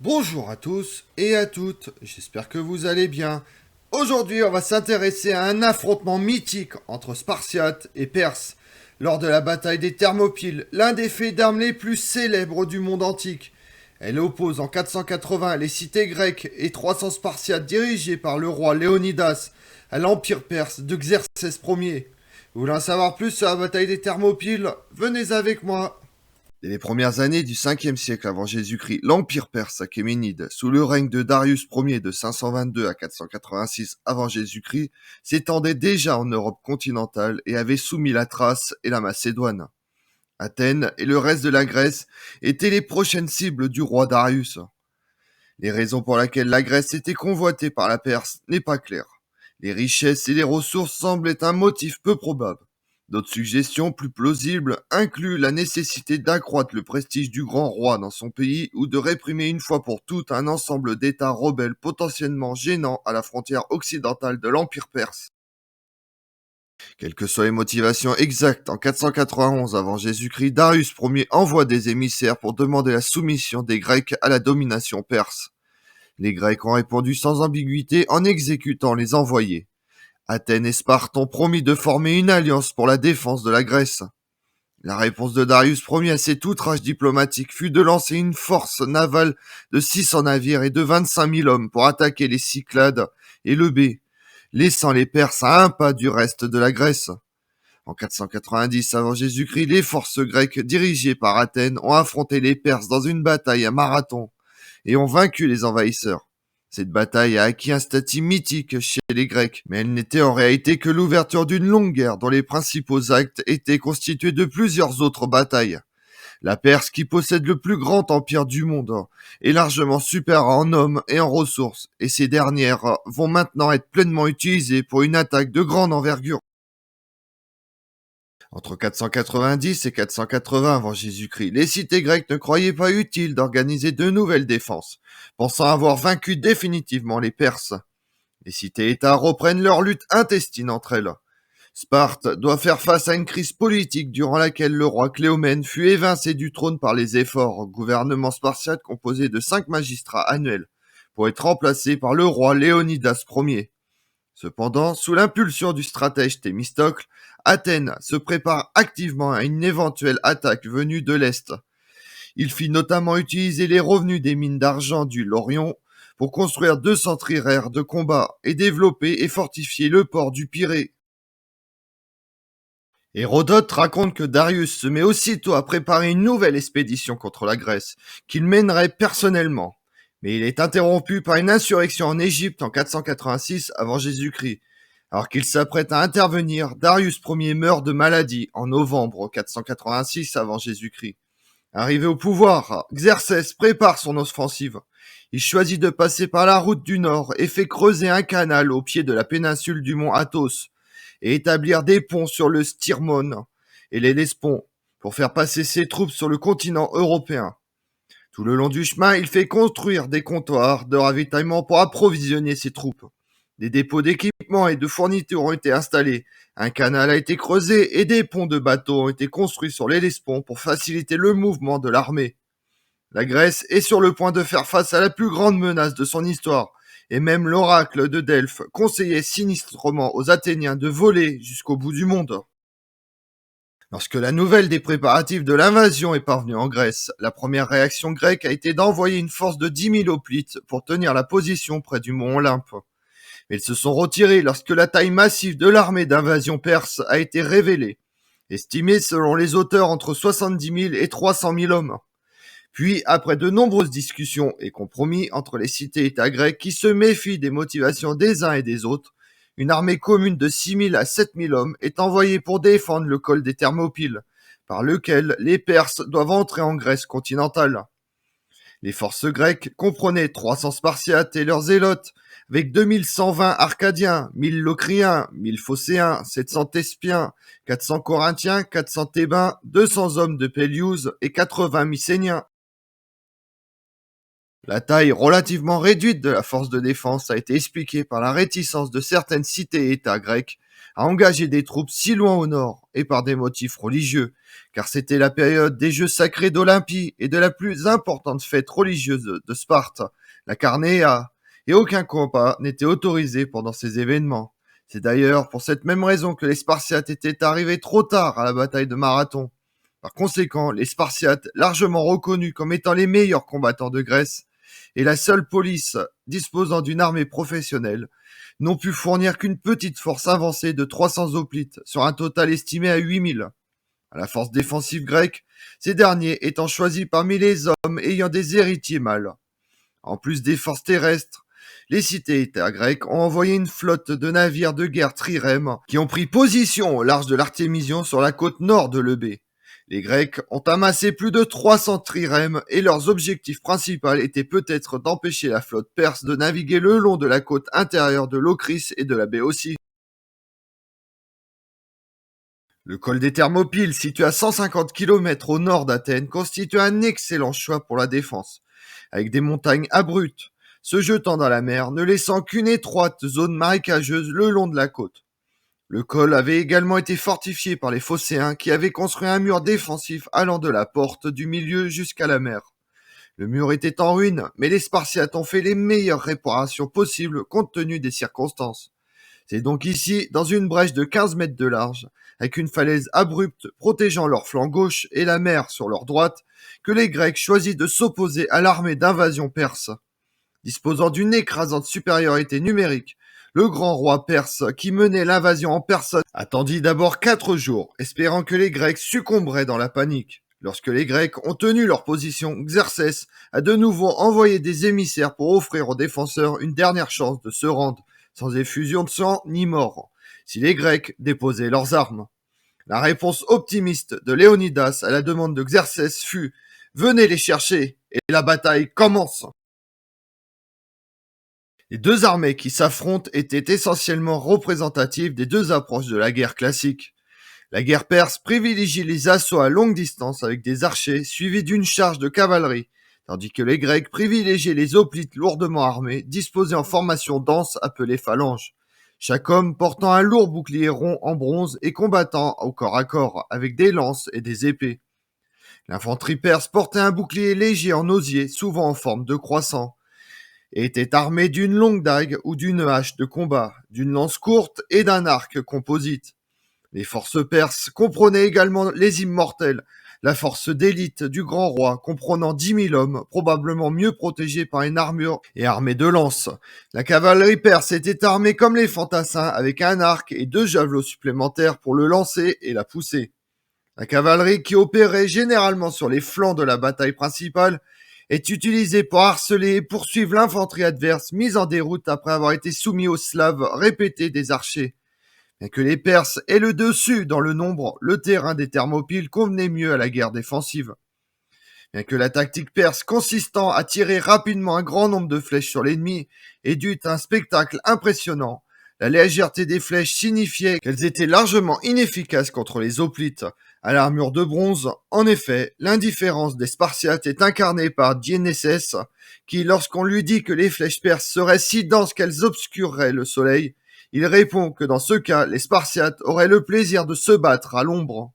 Bonjour à tous et à toutes, j'espère que vous allez bien. Aujourd'hui, on va s'intéresser à un affrontement mythique entre Spartiates et Perses. Lors de la bataille des Thermopyles, l'un des faits d'armes les plus célèbres du monde antique. Elle oppose en 480 les cités grecques et 300 Spartiates dirigés par le roi Léonidas à l'empire perse de Xerxès Ier. Vous voulez en savoir plus sur la bataille des Thermopyles? Venez avec moi. Dès les premières années du 5e siècle avant Jésus-Christ, l'Empire perse achéménide, sous le règne de Darius Ier de 522 à 486 avant Jésus-Christ, s'étendait déjà en Europe continentale et avait soumis la Thrace et la Macédoine. Athènes et le reste de la Grèce étaient les prochaines cibles du roi Darius. Les raisons pour lesquelles la Grèce était convoitée par la Perse n'est pas claire. Les richesses et les ressources semblent être un motif peu probable. D'autres suggestions plus plausibles incluent la nécessité d'accroître le prestige du grand roi dans son pays ou de réprimer une fois pour toutes un ensemble d'États rebelles potentiellement gênants à la frontière occidentale de l'Empire perse. Quelles que soient les motivations exactes, en 491 avant Jésus-Christ, Darius Ier envoie des émissaires pour demander la soumission des Grecs à la domination perse. Les Grecs ont répondu sans ambiguïté en exécutant les envoyés. Athènes et Sparte ont promis de former une alliance pour la défense de la Grèce. La réponse de Darius Ier à cet outrage diplomatique fut de lancer une force navale de 600 navires et de 25 000 hommes pour attaquer les Cyclades et le B, laissant les Perses à un pas du reste de la Grèce. En 490 avant Jésus-Christ, les forces grecques dirigées par Athènes ont affronté les Perses dans une bataille à Marathon et ont vaincu les envahisseurs. Cette bataille a acquis un statut mythique chez les Grecs, mais elle n'était en réalité que l'ouverture d'une longue guerre dont les principaux actes étaient constitués de plusieurs autres batailles. La Perse, qui possède le plus grand empire du monde, est largement supérieure en hommes et en ressources, et ces dernières vont maintenant être pleinement utilisées pour une attaque de grande envergure. Entre 490 et 480 avant Jésus-Christ, les cités grecques ne croyaient pas utile d'organiser de nouvelles défenses, pensant avoir vaincu définitivement les Perses. Les cités-États reprennent leur lutte intestine entre elles. Sparte doit faire face à une crise politique durant laquelle le roi Cléomène fut évincé du trône par les efforts, gouvernement spartiate composé de 5 magistrats annuels, pour être remplacé par le roi Léonidas Ier. Cependant, sous l'impulsion du stratège Thémistocle, Athènes se prépare activement à une éventuelle attaque venue de l'Est. Il fit notamment utiliser les revenus des mines d'argent du Laurion pour construire 200 triaires de combat et développer et fortifier le port du Pirée. Hérodote raconte que Darius se met aussitôt à préparer une nouvelle expédition contre la Grèce, qu'il mènerait personnellement. Mais il est interrompu par une insurrection en Égypte en 486 avant Jésus-Christ. Alors qu'il s'apprête à intervenir, Darius Ier meurt de maladie en novembre 486 avant Jésus-Christ. Arrivé au pouvoir, Xerxès prépare son offensive. Il choisit de passer par la route du nord et fait creuser un canal au pied de la péninsule du mont Athos et établir des ponts sur le Styrmone et l'Hellespont pour faire passer ses troupes sur le continent européen. Tout le long du chemin, il fait construire des comptoirs de ravitaillement pour approvisionner ses troupes. Des dépôts d'équipements et de fournitures ont été installés, un canal a été creusé et des ponts de bateaux ont été construits sur l'Hellespont pour faciliter le mouvement de l'armée. La Grèce est sur le point de faire face à la plus grande menace de son histoire, et même l'oracle de Delphes conseillait sinistrement aux Athéniens de voler jusqu'au bout du monde. Lorsque la nouvelle des préparatifs de l'invasion est parvenue en Grèce, la première réaction grecque a été d'envoyer une force de 10 000 hoplites pour tenir la position près du mont Olympe. Mais ils se sont retirés lorsque la taille massive de l'armée d'invasion perse a été révélée, estimée selon les auteurs entre 70 000 et 300 000 hommes. Puis, après de nombreuses discussions et compromis entre les cités-États grecs qui se méfient des motivations des uns et des autres, une armée commune de 6 000 à 7 000 hommes est envoyée pour défendre le col des Thermopyles, par lequel les Perses doivent entrer en Grèce continentale. Les forces grecques comprenaient 300 Spartiates et leurs zélotes, avec 2120 Arcadiens, 1000 Locriens, 1000 Phocéens, 700 Thespiens, 400 Corinthiens, 400 Thébains, 200 hommes de Péliuse et 80 Mycéniens. La taille relativement réduite de la force de défense a été expliquée par la réticence de certaines cités et États grecs à engager des troupes si loin au nord et par des motifs religieux, car c'était la période des Jeux sacrés d'Olympie et de la plus importante fête religieuse de Sparte, la Carnéa, et aucun combat n'était autorisé pendant ces événements. C'est d'ailleurs pour cette même raison que les Spartiates étaient arrivés trop tard à la bataille de Marathon. Par conséquent, les Spartiates, largement reconnus comme étant les meilleurs combattants de Grèce, et la seule police disposant d'une armée professionnelle, n'ont pu fournir qu'une petite force avancée de 300 hoplites sur un total estimé à 8000. À la force défensive grecque, ces derniers étant choisis parmi les hommes ayant des héritiers mâles. En plus des forces terrestres, les cités-États grecques ont envoyé une flotte de navires de guerre trirèmes qui ont pris position au large de l'Artémision sur la côte nord de l'Eubée. Les Grecs ont amassé plus de 300 trirèmes et leur objectif principal était peut-être d'empêcher la flotte perse de naviguer le long de la côte intérieure de l'Ocris et de la Béotie. Le col des Thermopyles, situé à 150 km au nord d'Athènes, constitue un excellent choix pour la défense, avec des montagnes abruptes, se jetant dans la mer, ne laissant qu'une étroite zone marécageuse le long de la côte. Le col avait également été fortifié par les Phocéens qui avaient construit un mur défensif allant de la porte du milieu jusqu'à la mer. Le mur était en ruine, mais les Spartiates ont fait les meilleures réparations possibles compte tenu des circonstances. C'est donc ici, dans une brèche de 15 mètres de large, avec une falaise abrupte protégeant leur flanc gauche et la mer sur leur droite, que les Grecs choisissent de s'opposer à l'armée d'invasion perse. Disposant d'une écrasante supériorité numérique, le grand roi perse qui menait l'invasion en personne attendit d'abord 4 jours, espérant que les Grecs succomberaient dans la panique. Lorsque les Grecs ont tenu leur position, Xerxès a de nouveau envoyé des émissaires pour offrir aux défenseurs une dernière chance de se rendre, sans effusion de sang ni mort, si les Grecs déposaient leurs armes. La réponse optimiste de Léonidas à la demande de Xerxès fut « Venez les chercher et la bataille commence !» Les deux armées qui s'affrontent étaient essentiellement représentatives des deux approches de la guerre classique. La guerre perse privilégie les assauts à longue distance avec des archers suivis d'une charge de cavalerie, tandis que les Grecs privilégiaient les hoplites lourdement armés, disposés en formation dense appelée phalange. Chaque homme portant un lourd bouclier rond en bronze et combattant au corps à corps avec des lances et des épées. L'infanterie perse portait un bouclier léger en osier, souvent en forme de croissant, et était armée d'une longue dague ou d'une hache de combat, d'une lance courte et d'un arc composite. Les forces perses comprenaient également les immortels, la force d'élite du grand roi, comprenant 10 000 hommes, probablement mieux protégés par une armure et armés de lances. La cavalerie perse était armée comme les fantassins, avec un arc et 2 javelots supplémentaires pour le lancer et la pousser. La cavalerie, qui opérait généralement sur les flancs de la bataille principale, est utilisée pour harceler et poursuivre l'infanterie adverse mise en déroute après avoir été soumis aux Slaves répétés des archers. Bien que les Perses aient le dessus dans le nombre, le terrain des Thermopyles convenait mieux à la guerre défensive. Bien que la tactique perse consistant à tirer rapidement un grand nombre de flèches sur l'ennemi ait dû un spectacle impressionnant, la légèreté des flèches signifiait qu'elles étaient largement inefficaces contre les hoplites à l'armure de bronze. En effet, l'indifférence des Spartiates est incarnée par Dieneses, qui, lorsqu'on lui dit que les flèches perses seraient si denses qu'elles obscureraient le soleil, il répond que dans ce cas, les Spartiates auraient le plaisir de se battre à l'ombre.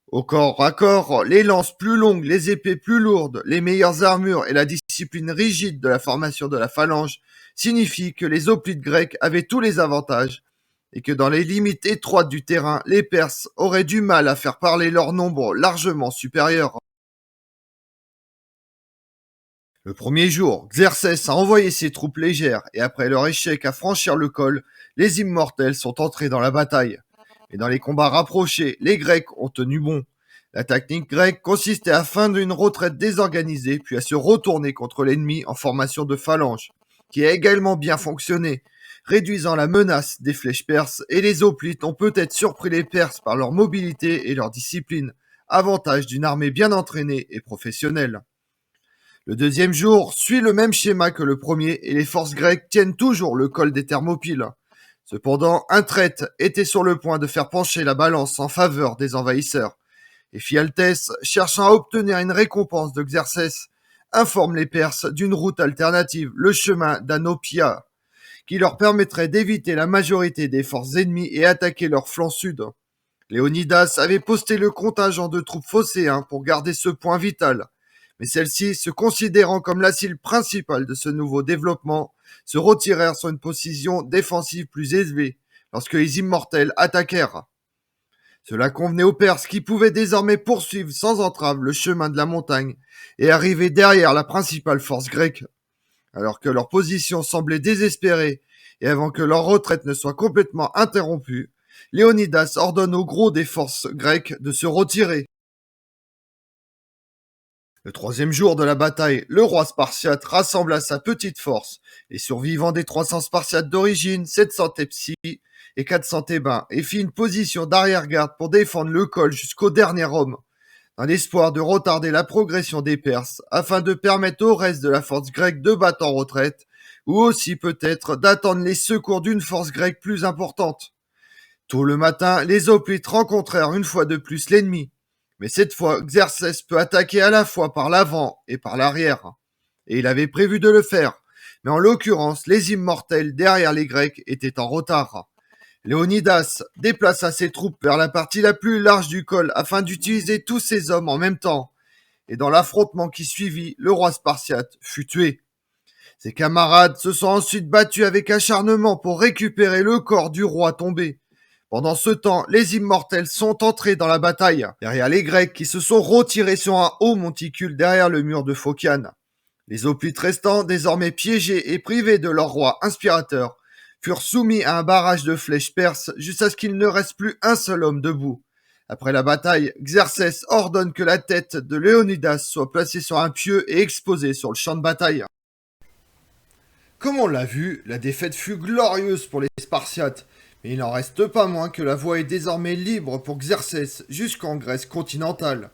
Au corps à corps, les lances plus longues, les épées plus lourdes, les meilleures armures et la discipline rigide de la formation de la phalange signifient que les hoplites grecs avaient tous les avantages et que dans les limites étroites du terrain, les Perses auraient du mal à faire parler leur nombre largement supérieur. Le premier jour, Xerxès a envoyé ses troupes légères et après leur échec à franchir le col, les immortels sont entrés dans la bataille. Et dans les combats rapprochés, les Grecs ont tenu bon. La tactique grecque consistait à feindre une retraite désorganisée puis à se retourner contre l'ennemi en formation de phalange, qui a également bien fonctionné, réduisant la menace des flèches perses, et les hoplites ont peut-être surpris les Perses par leur mobilité et leur discipline, avantage d'une armée bien entraînée et professionnelle. Le deuxième jour suit le même schéma que le premier et les forces grecques tiennent toujours le col des Thermopyles. Cependant, un traite était sur le point de faire pencher la balance en faveur des envahisseurs. Et Ephialtès, cherchant à obtenir une récompense de Xerxès, informe les Perses d'une route alternative, le chemin d'Anopia, qui leur permettrait d'éviter la majorité des forces ennemies et attaquer leur flanc sud. Léonidas avait posté le contingent de troupes phocéens pour garder ce point vital, mais celles-ci, se considérant comme la cible principale de ce nouveau développement, se retirèrent sur une position défensive plus élevée lorsque les immortels attaquèrent. Cela convenait aux Perses qui pouvaient désormais poursuivre sans entrave le chemin de la montagne et arriver derrière la principale force grecque. Alors que leur position semblait désespérée et avant que leur retraite ne soit complètement interrompue, Léonidas ordonne au gros des forces grecques de se retirer. Le troisième jour de la bataille, le roi spartiate rassembla sa petite force, les survivants des 300 Spartiates d'origine, 700 Tepsi et 400 Thébains, et fit une position d'arrière-garde pour défendre le col jusqu'au dernier homme, dans l'espoir de retarder la progression des Perses, afin de permettre au reste de la force grecque de battre en retraite, ou aussi peut-être d'attendre les secours d'une force grecque plus importante. Tôt le matin, les hoplites rencontrèrent une fois de plus l'ennemi. Mais cette fois, Xerxès peut attaquer à la fois par l'avant et par l'arrière. Et il avait prévu de le faire. Mais en l'occurrence, les immortels derrière les Grecs étaient en retard. Léonidas déplaça ses troupes vers la partie la plus large du col afin d'utiliser tous ses hommes en même temps. Et dans l'affrontement qui suivit, le roi spartiate fut tué. Ses camarades se sont ensuite battus avec acharnement pour récupérer le corps du roi tombé. Pendant ce temps, les immortels sont entrés dans la bataille, derrière les Grecs qui se sont retirés sur un haut monticule derrière le mur de Phociane. Les hoplites restants, désormais piégés et privés de leur roi inspirateur, furent soumis à un barrage de flèches perses jusqu'à ce qu'il ne reste plus un seul homme debout. Après la bataille, Xerxès ordonne que la tête de Léonidas soit placée sur un pieu et exposée sur le champ de bataille. Comme on l'a vu, la défaite fut glorieuse pour les Spartiates, mais il n'en reste pas moins que la voie est désormais libre pour Xerxès jusqu'en Grèce continentale.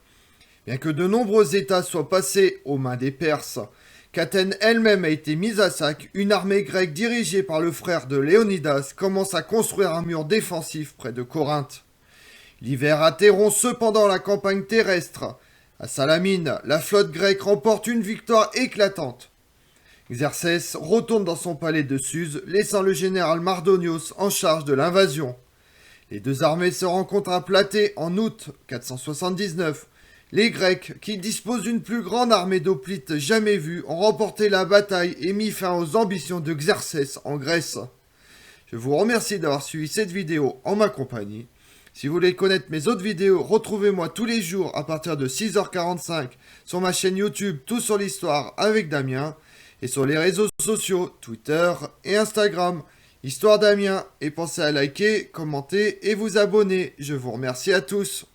Bien que de nombreux États soient passés aux mains des Perses, qu'Athènes elle-même a été mise à sac, une armée grecque dirigée par le frère de Léonidas commence à construire un mur défensif près de Corinthe. L'hiver interrompt cependant la campagne terrestre. À Salamine, la flotte grecque remporte une victoire éclatante. Xerxès retourne dans son palais de Suse, laissant le général Mardonios en charge de l'invasion. Les deux armées se rencontrent à Platée en août 479. Les Grecs, qui disposent d'une plus grande armée d'hoplites jamais vue, ont remporté la bataille et mis fin aux ambitions de Xerxès en Grèce. Je vous remercie d'avoir suivi cette vidéo en ma compagnie. Si vous voulez connaître mes autres vidéos, retrouvez-moi tous les jours à partir de 6h45 sur ma chaîne YouTube Tout sur l'Histoire avec Damien et sur les réseaux sociaux Twitter et Instagram Histoire Damien, et pensez à liker, commenter et vous abonner. Je vous remercie à tous.